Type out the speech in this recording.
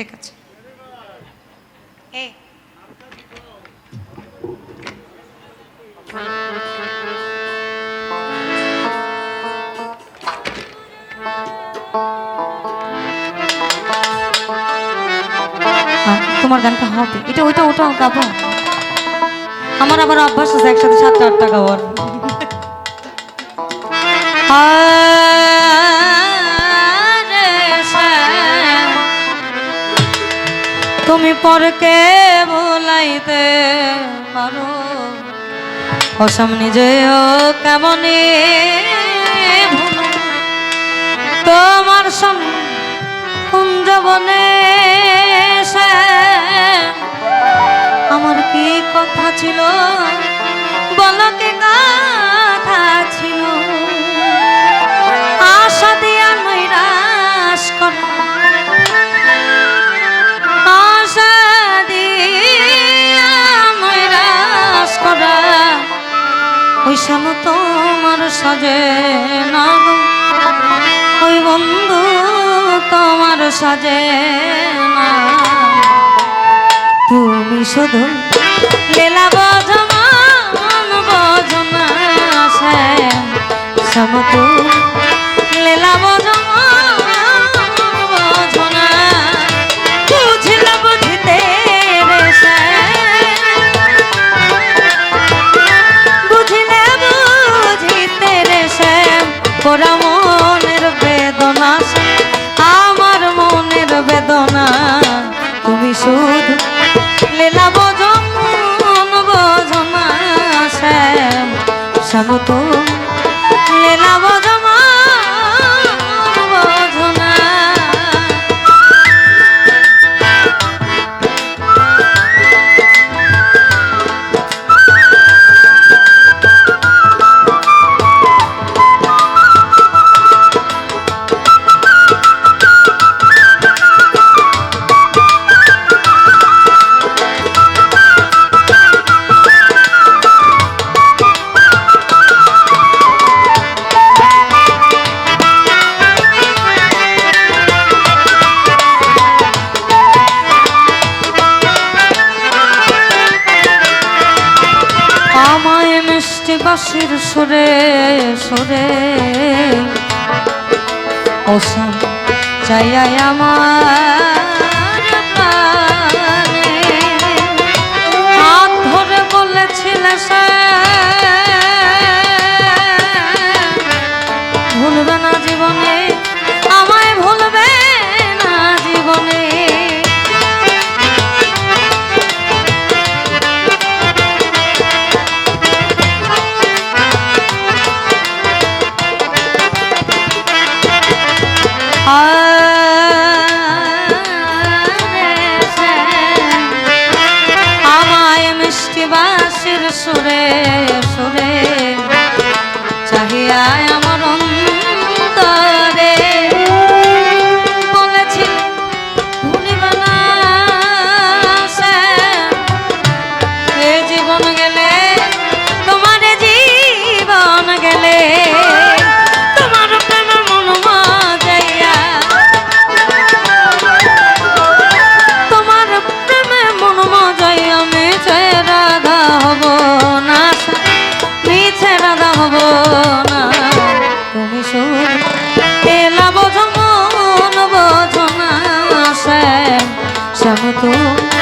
ঠিক আছে। তোমার গানটা হবে, এটা ওইটা ওটাও গাবো। আমার আবার অভ্যাস আছে একসাথে 7-8টা গাওয়ার। তুমি পরকে ভুলাইতে পারো, অসামনে যেও কেমনে তোমার কুঞ্জবনে। আমার কি কথা ছিল বলো, কি কথা ছিল, আশা দিয়া নৈরাশ করা, আশা দিয়া নৈরাশ করা, ওই শ্যামো তোমার সাজে না গো, ওই বন্ধু তোমার সাজে না। তুমি শুধু লীলা বোঝো মন বোঝো না, শ্যামো তুমি লীলা বোঝো মন বোঝো না। বুঝিলে বুঝিতে রে বুঝিলে বুঝিতে রে শ্যাম, পোড়া মনের বেদনা, আমার মনের বেদনা। তুমি শুধু লীলা বোঝো মন বোঝো না, শ্যাম শ্যাম তুমি লীলা বোঝো মন বোঝো না। বাঁশির সুরে সুরে ওসম চাইয়াই আমার প্রাণে, হাত ধরে বলেছিলে সে ভুলবে না জীবনে, আমায় ভুলবে না জীবনে। আমায় মিষ্টি বাঁশির সুরে সুরে চাহিয়া আমার অন্তরে বলেছিল ভুলিবে না এ জীবন গেলে, তোমার জীবন গেলে, তোমার প্রেমে মন মাজাইয়া, তোমার প্রেমে মন মাজাইয়া মিছে রাধা হব না, মিছে রাধা হব না। তুমি শুধু লীলা বোঝো মন বোঝো না, শ্যাম শ্যাম তুমি